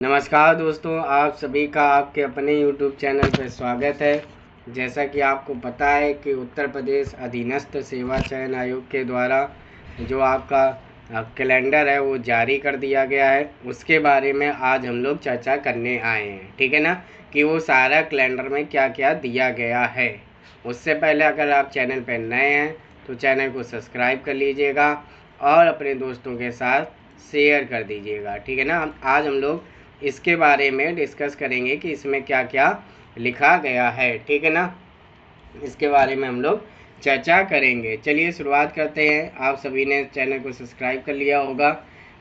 नमस्कार दोस्तों, आप सभी का आपके अपने YouTube चैनल पर स्वागत है। जैसा कि आपको पता है कि उत्तर प्रदेश अधीनस्थ सेवा चयन आयोग के द्वारा जो आपका कैलेंडर है वो जारी कर दिया गया है, उसके बारे में आज हम लोग चर्चा करने आए हैं। ठीक है ना, कि वो सारा कैलेंडर में क्या क्या दिया गया है। उससे पहले अगर आप चैनल पर नए हैं तो चैनल को सब्सक्राइब कर लीजिएगा और अपने दोस्तों के साथ शेयर कर दीजिएगा। ठीक है ना, आज हम लोग इसके बारे में डिस्कस करेंगे कि इसमें क्या क्या लिखा गया है। ठीक है ना, इसके बारे में हम लोग चर्चा करेंगे। चलिए शुरुआत करते हैं। आप सभी ने चैनल को सब्सक्राइब कर लिया होगा।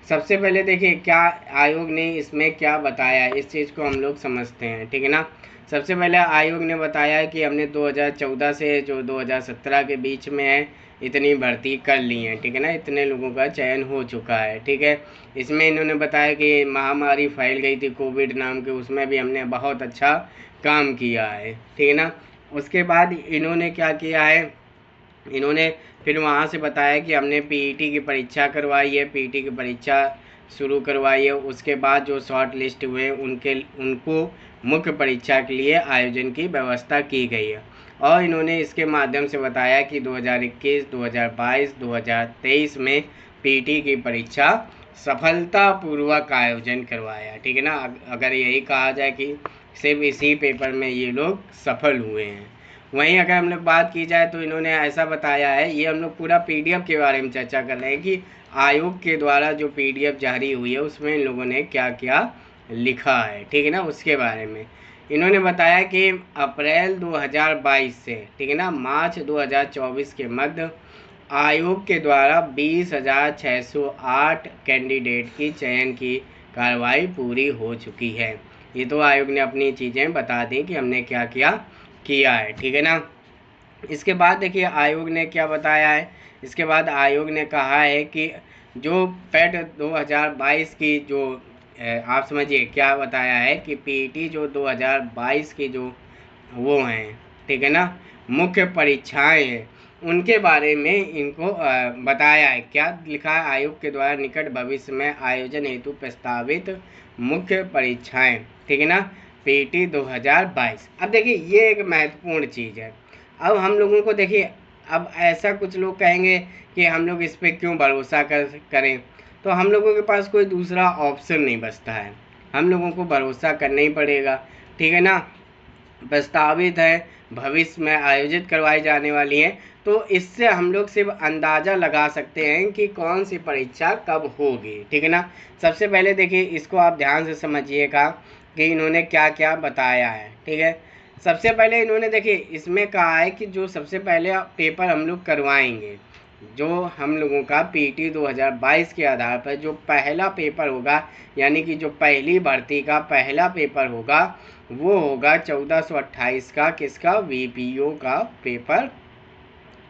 सबसे पहले देखिए क्या आयोग ने इसमें क्या बताया, इस चीज़ को हम लोग समझते हैं। ठीक है ना, सबसे पहले आयोग ने बताया कि हमने 2014 से जो 2017 के बीच में है इतनी भर्ती कर ली है। ठीक है ना, इतने लोगों का चयन हो चुका है। ठीक है, इसमें इन्होंने बताया कि महामारी फैल गई थी कोविड नाम के, उसमें भी हमने बहुत अच्छा काम किया है। ठीक है ना, उसके बाद इन्होंने क्या किया है, इन्होंने फिर वहाँ से बताया कि हमने पीईटी की परीक्षा करवाई है, पीईटी की परीक्षा शुरू करवाई है। उसके बाद जो शॉर्ट लिस्ट हुए उनको मुख्य परीक्षा के लिए आयोजन की व्यवस्था की गई है। और इन्होंने इसके माध्यम से बताया कि 2021, 2022, 2023 में पीईटी की परीक्षा सफलतापूर्वक आयोजन करवाया। ठीक है ना, अगर यही कहा जाए कि सिर्फ इसी पेपर में ये लोग सफल हुए हैं। वहीं अगर हम लोग बात की जाए तो इन्होंने ऐसा बताया है, ये हम लोग पूरा पीडीएफ के बारे में चर्चा कर रहे हैं कि आयोग के द्वारा जो पीडीएफ जारी हुई है उसमें इन लोगों ने क्या क्या लिखा है। ठीक है ना, उसके बारे में इन्होंने बताया कि अप्रैल 2022 से ठीक है ना मार्च 2024 के मध्य आयोग के द्वारा 20,608 कैंडिडेट की चयन की कार्रवाई पूरी हो चुकी है। ये तो आयोग ने अपनी चीज़ें बता दी कि हमने क्या क्या किया है। ठीक है ना, इसके बाद देखिए आयोग ने क्या बताया है। इसके बाद आयोग ने कहा है कि जो पेट 2022 की जो आप समझिए क्या बताया है कि पीईटी जो 2022 की जो वो हैं, ठीक है ना, मुख्य परीक्षाएं हैं, उनके बारे में इनको बताया है। क्या लिखा है आयोग के द्वारा निकट भविष्य में आयोजन हेतु प्रस्तावित मुख्य परीक्षाएं। ठीक है ना, पीटी 2022। अब देखिए ये एक महत्वपूर्ण चीज़ है। अब हम लोगों को देखिए, अब ऐसा कुछ लोग कहेंगे कि हम लोग इस पर क्यों भरोसा करें, तो हम लोगों के पास कोई दूसरा ऑप्शन नहीं बचता है, हम लोगों को भरोसा करना ही पड़ेगा। ठीक है ना, प्रस्तावित है, भविष्य में आयोजित करवाई जाने वाली है, तो इससे हम लोग सिर्फ अंदाज़ा लगा सकते हैं कि कौन सी परीक्षा कब होगी। ठीक है ना, सबसे पहले देखिए इसको आप ध्यान से समझिएगा कि इन्होंने क्या क्या बताया है। ठीक है, सबसे पहले इन्होंने देखिए इसमें कहा है कि जो सबसे पहले पेपर हम लोग करवाएंगे, जो हम लोगों का पीटी 2022 के आधार पर जो पहला पेपर होगा, यानी कि जो पहली भर्ती का पहला पेपर होगा वो होगा 1428 का, किसका, वीपीओ का पेपर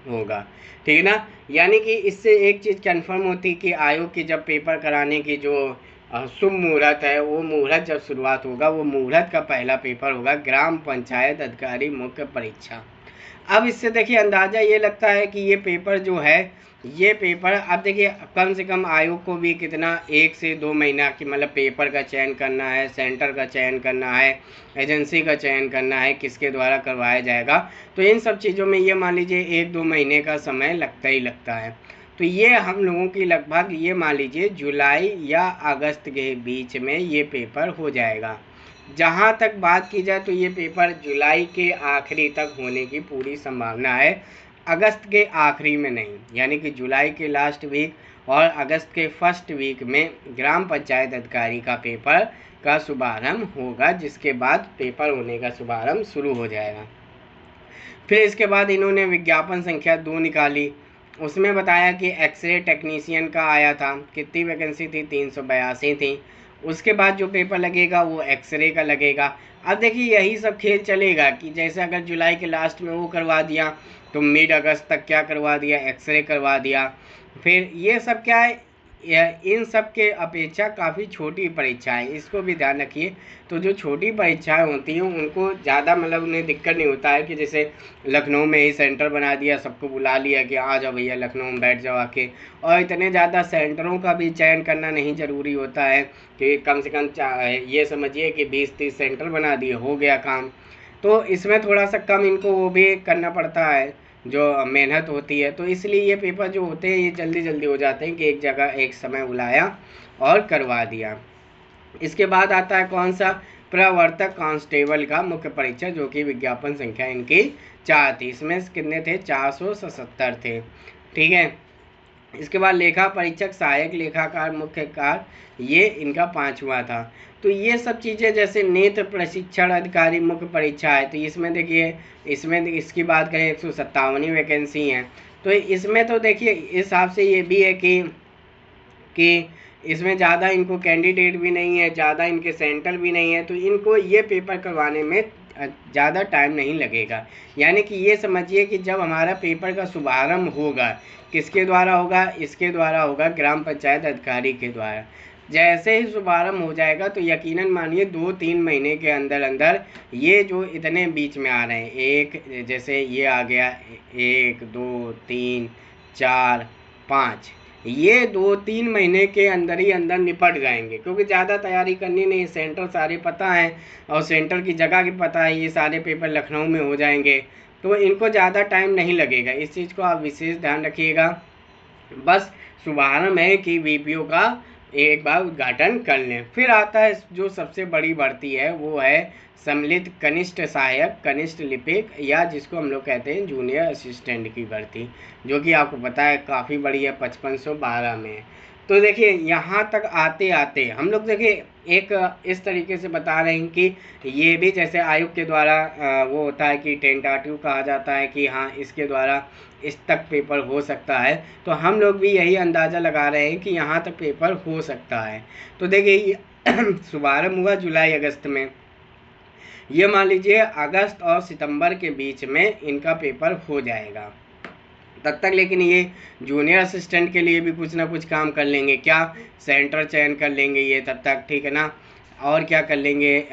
होगा। ठीक है ना, यानी कि इससे एक चीज़ कंफर्म होती कि आयोग की जब पेपर कराने की जो शुभ मुहूर्त है, वो मुहूर्त जब शुरुआत होगा, वो मुहूर्त का पहला पेपर होगा ग्राम पंचायत अधिकारी मुख्य परीक्षा। अब इससे देखिए अंदाज़ा ये लगता है कि ये पेपर जो है, ये पेपर अब देखिए कम से कम आयोग को भी कितना 1 से 2 महीना की मतलब पेपर का चयन करना है, सेंटर का चयन करना है, एजेंसी का चयन करना है, किसके द्वारा करवाया जाएगा। तो इन सब चीज़ों में ये मान लीजिए 1-2 महीने का समय लगता ही लगता है। तो ये हम लोगों की लगभग ये मान लीजिए जुलाई या अगस्त के बीच में ये पेपर हो जाएगा। जहाँ तक बात की जाए तो ये पेपर जुलाई के आखिरी तक होने की पूरी संभावना है, अगस्त के आखिरी में नहीं। यानी कि जुलाई के लास्ट वीक और अगस्त के फर्स्ट वीक में ग्राम पंचायत अधिकारी का पेपर का शुभारंभ होगा, जिसके बाद पेपर होने का शुभारंभ शुरू हो जाएगा। फिर इसके बाद इन्होंने विज्ञापन संख्या 2 निकाली, उसमें बताया कि एक्सरे टेक्नीशियन का आया था, कितनी वैकेंसी थी, 382 थी। उसके बाद जो पेपर लगेगा वो एक्सरे का लगेगा। अब देखिए यही सब खेल चलेगा कि जैसे अगर जुलाई के लास्ट में वो करवा दिया तो मिड अगस्त तक क्या करवा दिया, एक्सरे करवा दिया। फिर ये सब क्या है, इन सब के अपेक्षा काफ़ी छोटी परीक्षाएं, इसको भी ध्यान रखिए। तो जो छोटी परीक्षाएं होती हैं उनको ज़्यादा मतलब उन्हें दिक्कत नहीं होता है कि जैसे लखनऊ में ही सेंटर बना दिया, सबको बुला लिया कि आ जाओ भैया लखनऊ में बैठ जाओ आके, और इतने ज़्यादा सेंटरों का भी चयन करना नहीं ज़रूरी होता है कि कम से कम ये समझिए कि 20-30 सेंटर बना दिए, हो गया काम। तो इसमें थोड़ा सा कम इनको वो भी करना पड़ता है, जो मेहनत होती है। तो इसलिए ये पेपर जो होते हैं ये जल्दी जल्दी हो जाते हैं कि एक जगह एक समय बुलाया और करवा दिया। इसके बाद आता है कौन सा, प्रवर्तक कांस्टेबल का मुख्य परीक्षा, जो कि विज्ञापन संख्या इनकी 4 थी। इसमें कितने थे, 477 थे, ठीक है। इसके बाद लेखा परीक्षक, सहायक लेखाकार, मुख्यकार, ये इनका 5वां था। तो ये सब चीज़ें जैसे नेत्र प्रशिक्षण अधिकारी मुख्य परीक्षा है, तो इसमें देखिए, इसमें इसकी बात करें 157 वैकेंसी हैं। तो इसमें तो देखिए इस हिसाब से ये भी है कि इसमें ज़्यादा इनको कैंडिडेट भी नहीं है, ज़्यादा इनके सेंटर भी नहीं है, तो इनको ये पेपर करवाने में ज़्यादा टाइम नहीं लगेगा। यानी कि ये समझिए कि जब हमारा पेपर का शुभारंभ होगा, किसके द्वारा होगा, इसके द्वारा होगा, ग्राम पंचायत अधिकारी के द्वारा। जैसे ही शुभारंभ हो जाएगा तो यकीनन मानिए 2-3 महीने के अंदर अंदर ये जो इतने बीच में आ रहे हैं, एक जैसे ये आ गया 1 2 3 4 5, ये 2-3 महीने के अंदर ही अंदर निपट जाएंगे, क्योंकि ज़्यादा तैयारी करनी नहीं, सेंटर सारे पता हैं और सेंटर की जगह की पता है, ये सारे पेपर लखनऊ में हो जाएंगे, तो इनको ज़्यादा टाइम नहीं लगेगा। इस चीज़ को आप विशेष ध्यान रखिएगा। बस शुभारंभ है कि वीपीओ का एक बार उद्घाटन कर लें। फिर आता है जो सबसे बड़ी भर्ती है, वो है सम्मिलित कनिष्ठ सहायक, कनिष्ठ लिपिक, या जिसको हम लोग कहते हैं जूनियर असिस्टेंट की भर्ती, जो कि आपको पता है काफ़ी बड़ी है, 5512 में। तो देखिए यहाँ तक आते आते हम लोग देखिए एक इस तरीके से बता रहे हैं कि ये भी जैसे आयोग के द्वारा वो होता है कि टेंटाटिव कहा जाता है कि हाँ इसके द्वारा इस तक पेपर हो सकता है, तो हम लोग भी यही अंदाज़ा लगा रहे हैं कि यहाँ तक पेपर हो सकता है। तो देखिए शुभारंभ हुआ जुलाई अगस्त में, ये मान लीजिए अगस्त और सितंबर के बीच में इनका पेपर हो जाएगा। तब तक लेकिन ये जूनियर असिस्टेंट के लिए भी कुछ ना कुछ काम कर लेंगे, क्या सेंटर चयन कर लेंगे ये तब तक, ठीक है ना, और क्या कर लेंगे,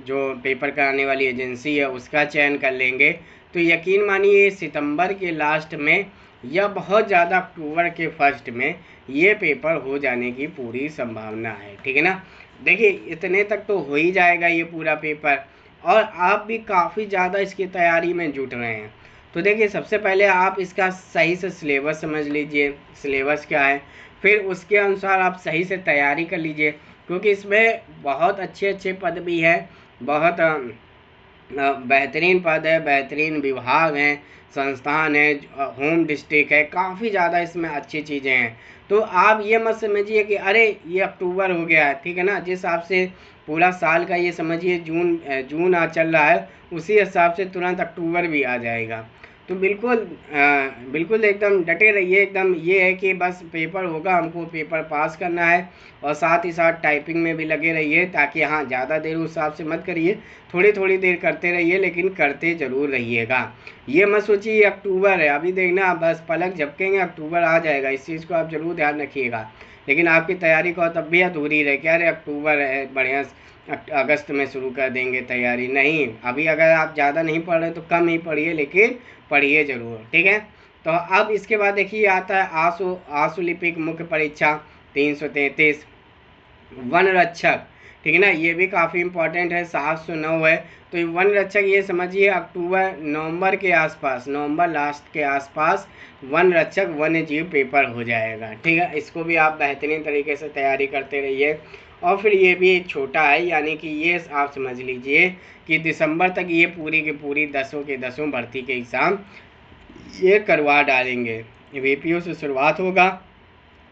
जो पेपर कराने वाली एजेंसी है उसका चयन कर लेंगे। तो यकीन मानिए सितंबर के लास्ट में या बहुत ज़्यादा अक्टूबर के फर्स्ट में ये पेपर हो जाने की पूरी संभावना है, ठीक है ना। देखिए इतने तक तो हो ही जाएगा ये पूरा पेपर, और आप भी काफ़ी ज़्यादा इसकी तैयारी में जुट रहे हैं। तो देखिए सबसे पहले आप इसका सही से सिलेबस समझ लीजिए, सिलेबस क्या है, फिर उसके अनुसार आप सही से तैयारी कर लीजिए, क्योंकि इसमें बहुत अच्छे अच्छे पद भी हैं, बहुत बेहतरीन पद है, बेहतरीन विभाग हैं, संस्थान है, होम डिस्ट्रिक्ट है, काफ़ी ज़्यादा इसमें अच्छी चीज़ें हैं। तो आप ये मत समझिए कि अरे ये अक्टूबर हो गया है, ठीक है ना, जिस हिसाब से पूरा साल का ये समझिए जून आ चल रहा है, उसी हिसाब से तुरंत अक्टूबर भी आ जाएगा। तो बिल्कुल एकदम डटे रहिए, एकदम ये है कि बस पेपर होगा, हमको पेपर पास करना है, और साथ ही साथ टाइपिंग में भी लगे रहिए, ताकि हाँ ज़्यादा देर उस हिसाब से मत करिए, थोड़ी थोड़ी देर करते रहिए, लेकिन करते ज़रूर रहिएगा। ये मत सोचिए ये अक्टूबर है अभी देखना बस पलक झपकेंगे अक्टूबर आ जाएगा, इस चीज़ को आप ज़रूर ध्यान रखिएगा। लेकिन आपकी तैयारी को तब भी अधूरी रहे, क्या अरे अक्टूबर है बढ़िया अगस्त में शुरू कर देंगे तैयारी, नहीं, अभी अगर आप ज़्यादा नहीं पढ़ रहे तो कम ही पढ़िए, लेकिन पढ़िए ज़रूर, ठीक है। तो अब इसके बाद देखिए आता है आशु लिपिक मुख्य परीक्षा 333, वन रक्षक, ठीक है ना, ये भी काफ़ी इम्पोर्टेंट है, 709 है। तो ये वन रक्षक ये समझिए अक्टूबर नवंबर के आसपास, नवंबर लास्ट के आसपास वन रक्षक वन्य जीव पेपर हो जाएगा, ठीक है। इसको भी आप बेहतरीन तरीके से तैयारी करते रहिए। और फिर ये भी छोटा है, यानी कि ये आप समझ लीजिए कि दिसंबर तक ये पूरी की पूरी 10 के 10 भर्ती के एग्ज़ाम ये करवा डालेंगे। वीपीओ से शुरुआत होगा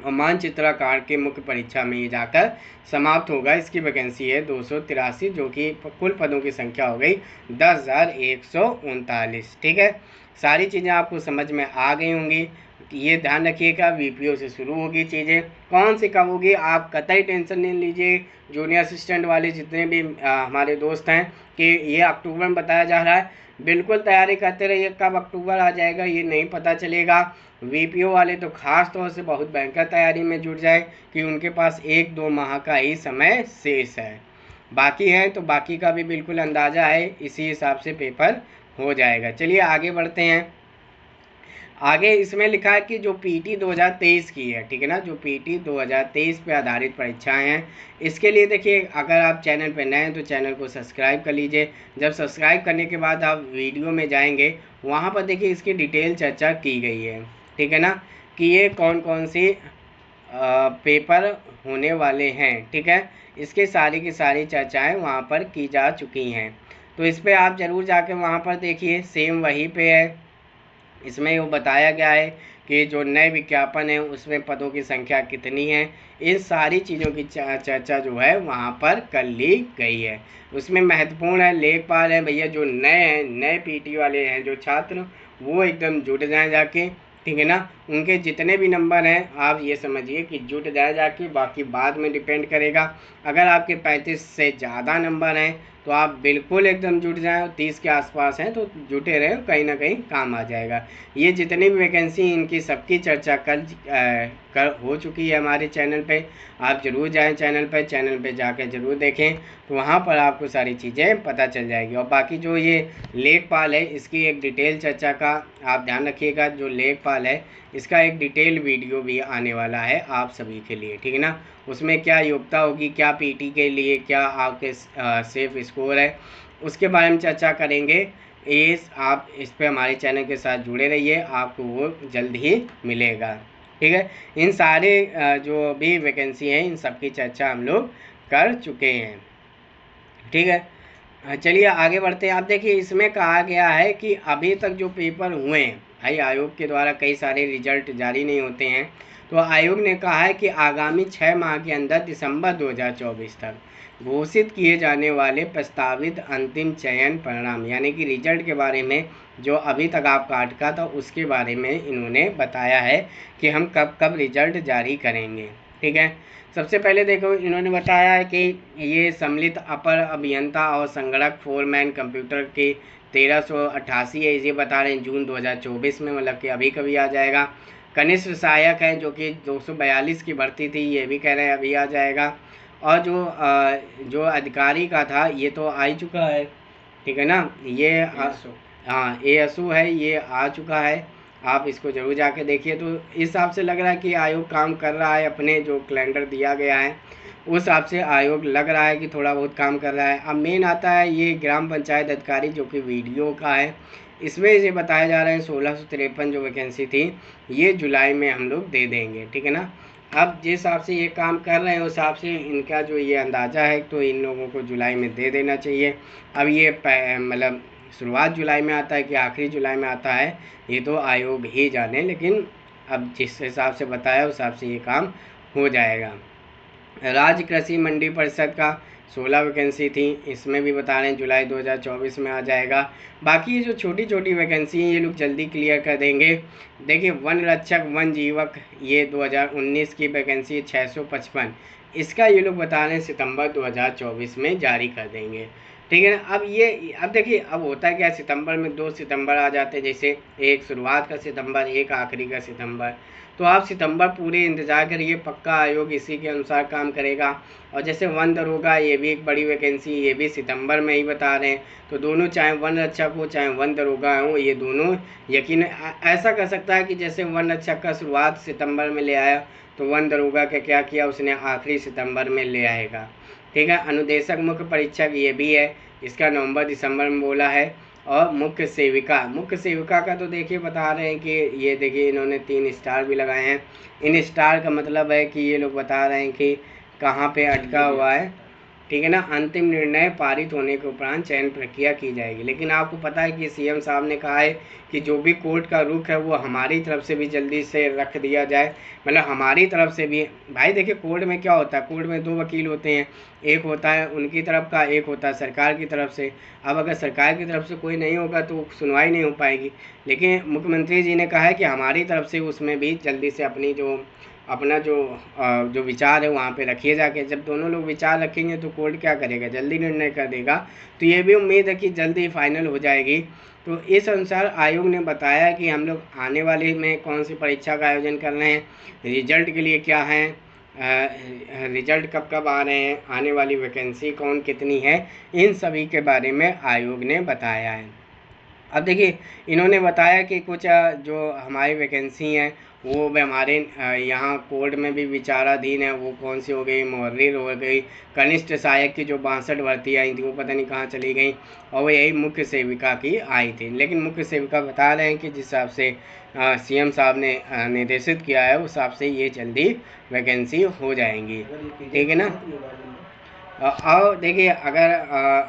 और मानचित्रकार के मुख्य परीक्षा में ये जाकर समाप्त होगा। इसकी वैकेंसी है 283, जो कि कुल पदों की संख्या हो गई 10,139, ठीक है। सारी चीज़ें आपको समझ में आ गई होंगी। ये ध्यान रखिएगा, वीपीओ से शुरू होगी चीज़ें। कौन सी कब होगी आप कतई टेंशन नहीं लीजिए। जूनियर असिस्टेंट वाले जितने भी हमारे दोस्त हैं कि ये अक्टूबर में बताया जा रहा है, बिल्कुल तैयारी करते रहिए। कब अक्टूबर आ जाएगा ये नहीं पता चलेगा। वीपीओ वाले तो खास तौर से बहुत भयंकर तैयारी में जुट जाए कि उनके पास 1-2 माह का ही समय शेष है, बाकी है तो बाकी का भी बिल्कुल अंदाज़ा है, इसी हिसाब से पेपर हो जाएगा। चलिए आगे बढ़ते हैं। आगे इसमें लिखा है कि जो पीटी 2023 की है, ठीक है ना, जो पीटी 2023 पे आधारित परीक्षाएं हैं, इसके लिए देखिए अगर आप चैनल पे नए हैं तो चैनल को सब्सक्राइब कर लीजिए। जब सब्सक्राइब करने के बाद आप वीडियो में जाएंगे, वहाँ पर देखिए इसकी डिटेल चर्चा की गई है, ठीक है ना, कि ये कौन कौन सी पेपर होने वाले हैं, ठीक है। इसके सारी की सारी चर्चाएँ वहाँ पर की जा चुकी हैं, तो इस पर आप ज़रूर जाके वहाँ पर देखिए, सेम वहीं पे है। इसमें वो बताया गया है कि जो नए विज्ञापन है उसमें पदों की संख्या कितनी है, इन सारी चीज़ों की चर्चा जो है वहाँ पर कर ली गई है। उसमें महत्वपूर्ण है लेखपाल है भैया, जो नए हैं, नए पीटी वाले हैं जो छात्र, वो एकदम जुट जाएं जाके, ठीक है ना। उनके जितने भी नंबर हैं आप ये समझिए कि जुट जाए जाके, बाकी बाद में डिपेंड करेगा। अगर आपके 35 से ज़्यादा नंबर हैं तो आप बिल्कुल एकदम जुट जाएं, 30 के आसपास हैं तो जुटे रहे, कहीं ना कहीं काम आ जाएगा। ये जितनी भी वैकेंसी इनकी सबकी चर्चा कर हो चुकी है हमारे चैनल पे। आप ज़रूर जाएं चैनल पे जाकर ज़रूर देखें, तो वहाँ पर आपको सारी चीज़ें पता चल जाएगी। और बाकी जो ये लेखपाल है इसकी एक डिटेल चर्चा का आप ध्यान रखिएगा। जो लेखपाल है इसका एक डिटेल वीडियो भी आने वाला है आप सभी के लिए, ठीक है ना। उसमें क्या योग्यता होगी, क्या पीटी के लिए क्या आपके सेफ स्कोर है, उसके बारे में चर्चा करेंगे। आप इस पे हमारे चैनल के साथ जुड़े रहिए, आपको वो जल्द ही मिलेगा, ठीक है। इन सारे जो भी वैकेंसी हैं इन सब की चर्चा हम लोग कर चुके हैं, ठीक है। चलिए आगे बढ़ते हैं। आप देखिए इसमें कहा गया है कि अभी तक जो पेपर हुए हैं भाई, आयोग के द्वारा कई सारे रिजल्ट जारी नहीं होते हैं, तो आयोग ने कहा है कि आगामी 6 माह के अंदर दिसंबर 2024 तक घोषित किए जाने वाले प्रस्तावित अंतिम चयन परिणाम, यानी कि रिजल्ट के बारे में जो अभी तक आपका अटका था उसके बारे में इन्होंने बताया है कि हम कब कब रिजल्ट जारी करेंगे, ठीक है। सबसे पहले देखो इन्होंने बताया है कि ये सम्मिलित अपर अभियंता और संगणक फोरमैन कंप्यूटर की 1388 है, ये बता रहे हैं जून 2024 में, मतलब कि अभी कभी आ जाएगा। कनिष्ठ सहायक है जो कि 242 की भर्ती थी, ये भी कह रहे हैं अभी आ जाएगा। और जो अधिकारी का था ये तो आ ही चुका है, ठीक है ना, ये हाँ एएसओ है, ये आ चुका है। आप इसको ज़रूर जाके देखिए। तो इस हिसाब से लग रहा है कि आयोग काम कर रहा है, अपने जो कैलेंडर दिया गया है उस हिसाब से आयोग लग रहा है कि थोड़ा बहुत काम कर रहा है। अब मेन आता है ये ग्राम पंचायत अधिकारी जो कि वीडियो का है, इसमें ये बताया जा रहा है 1653 जो वैकेंसी थी ये जुलाई में हम लोग दे देंगे, ठीक है ना। अब जिस हिसाब से ये काम कर रहे हैं उस हिसाब से इनका जो ये अंदाज़ा है तो इन लोगों को जुलाई में दे देना चाहिए। अब ये मतलब शुरुआत जुलाई में आता है कि आखिरी जुलाई में आता है ये तो आयोग ही जाने, लेकिन अब जिस हिसाब से बताया उस हिसाब से ये काम हो जाएगा। राज्य कृषि मंडी परिषद का 16 वैकेंसी थी, इसमें भी बता रहे हैं जुलाई 2024 में आ जाएगा। बाकी ये जो छोटी छोटी वैकेंसी हैं ये लोग जल्दी क्लियर कर देंगे। देखिए वन रक्षक वन जीवक ये 2019 की वैकेंसी है 655, इसका ये लोग बता रहे हैं सितंबर 2024 में जारी कर देंगे, ठीक है ना। अब देखिए अब होता है क्या, सितंबर में 2 सितंबर आ जाते हैं, जैसे एक शुरुआत का सितंबर एक आखिरी का सितंबर, तो आप सितंबर पूरे इंतज़ार करिए, पक्का आयोग इसी के अनुसार काम करेगा। और जैसे वन दरोगा ये भी एक बड़ी वैकेंसी, ये भी सितंबर में ही बता रहे हैं, तो दोनों चाहे वन रक्षक हो चाहे वन दरोगा हो ये दोनों यकीन ऐसा कर सकता है कि जैसे वन रक्षक का शुरुआत सितंबर में ले आया तो वन दरोगा का क्या किया उसने आखिरी सितंबर में ले आएगा, ठीक है। अनुदेशक मुख्य परीक्षक ये भी है, इसका नवंबर दिसंबर में बोला है। और मुख्य सेविका का तो देखिए बता रहे हैं कि ये देखिए इन्होंने 3 स्टार भी लगाए हैं। इन स्टार का मतलब है कि ये लोग बता रहे हैं कि कहाँ पे अटका हुआ है, ठीक है ना। अंतिम निर्णय पारित होने के उपरांत चयन प्रक्रिया की जाएगी। लेकिन आपको पता है कि सीएम साहब ने कहा है कि जो भी कोर्ट का रुख है वो हमारी तरफ से भी जल्दी से रख दिया जाए, मतलब हमारी तरफ से भी। भाई देखिए कोर्ट में क्या होता है, कोर्ट में 2 वकील होते हैं, एक होता है उनकी तरफ का, एक होता है सरकार की तरफ से। अब अगर सरकार की तरफ से कोई नहीं होगा तो सुनवाई नहीं हो पाएगी। लेकिन मुख्यमंत्री जी ने कहा है कि हमारी तरफ से उसमें भी जल्दी से अपना जो विचार है वहाँ पे रखिए जाके। जब दोनों लोग विचार रखेंगे तो कोर्ट क्या करेगा, जल्दी निर्णय कर देगा। तो ये भी उम्मीद है कि जल्दी फाइनल हो जाएगी। तो इस अनुसार आयोग ने बताया कि हम लोग आने वाले में कौन सी परीक्षा का आयोजन कर रहे हैं, रिजल्ट के लिए क्या है, रिजल्ट कब कब आ रहे हैं, आने वाली वैकेंसी कौन कितनी है, इन सभी के बारे में आयोग ने बताया है। अब देखिए इन्होंने बताया कि कुछ जो हमारी वैकेंसी हैं वो भी हमारे यहाँ कोर्ट में भी विचाराधीन है। वो कौन सी हो गई, मुहर्रिर हो गई, कनिष्ठ सहायक की जो 62 भर्ती आई थी वो पता नहीं कहाँ चली गई, और वो यही मुख्य सेविका की आई थी। लेकिन मुख्य सेविका बता रहे हैं कि जिस हिसाब से सीएम साहब ने निर्देशित किया है उस हिसाब से ये जल्दी वैकेंसी हो जाएंगी, ठीक है ना। और देखिए अगर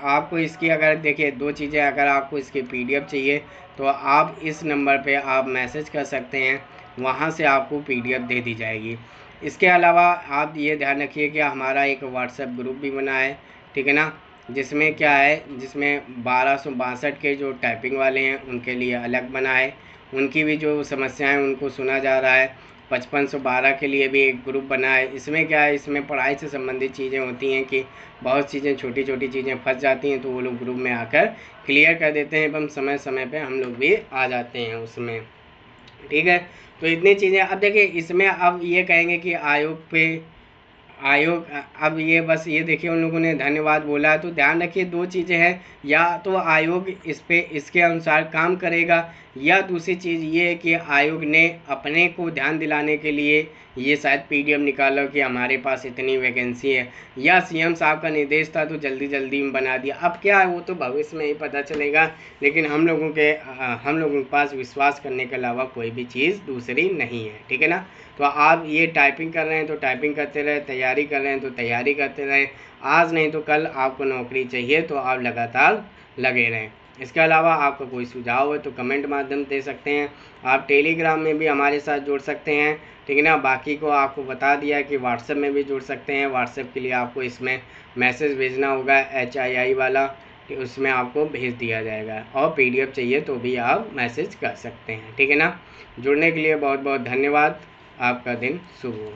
आपको इसकी अगर देखिए 2 चीज़ें, अगर आपको इसकी PDF चाहिए तो आप इस नंबर पे आप मैसेज कर सकते हैं, वहाँ से आपको PDF दे दी जाएगी। इसके अलावा आप ये ध्यान रखिए कि हमारा एक व्हाट्सएप ग्रुप भी बना है, ठीक है ना, जिसमें क्या है, जिसमें 1262 के जो टाइपिंग वाले हैं उनके लिए अलग बना है, उनकी भी जो समस्याएं उनको सुना जा रहा है। 5512 के लिए भी एक ग्रुप बना है। इसमें क्या है, इसमें पढ़ाई से संबंधित चीज़ें होती हैं कि बहुत चीज़ें छोटी छोटी चीज़ें फंस जाती हैं, तो वो लोग ग्रुप में आकर क्लियर कर देते हैं एवं समय समय पे हम लोग भी आ जाते हैं उसमें, ठीक है। तो इतनी चीज़ें। अब देखिए इसमें अब ये कहेंगे कि आयोग अब ये बस ये देखिए उन लोगों ने धन्यवाद बोला है, तो ध्यान रखिए 2 चीज़ें हैं, या तो आयोग इसके अनुसार काम करेगा, या दूसरी चीज़ ये है कि आयोग ने अपने को ध्यान दिलाने के लिए ये शायद PDF निकाला कि हमारे पास इतनी वैकेंसी है, या सीएम साहब का निर्देश था तो जल्दी जल्दी में बना दिया। अब क्या है वो तो भविष्य में ही पता चलेगा। लेकिन हम लोगों के पास विश्वास करने के अलावा कोई भी चीज़ दूसरी नहीं है, ठीक है ना। तो आप ये टाइपिंग कर रहे हैं तो टाइपिंग करते रहे, तैयारी कर रहे हैं तो तैयारी करते रहें। आज नहीं तो कल आपको नौकरी चाहिए तो आप लगातार लगे रहें। इसके अलावा आपका कोई सुझाव है तो कमेंट माध्यम दे सकते हैं। आप टेलीग्राम में भी हमारे साथ जुड़ सकते हैं, ठीक है ना। बाकी को आपको बता दिया कि व्हाट्सएप में भी जुड़ सकते हैं। व्हाट्सएप के लिए आपको इसमें मैसेज भेजना होगा HII वाला, उसमें आपको भेज दिया जाएगा, और PDF चाहिए तो भी आप मैसेज कर सकते हैं, ठीक है ना। जुड़ने के लिए बहुत बहुत धन्यवाद। आपका दिन शुभ हो।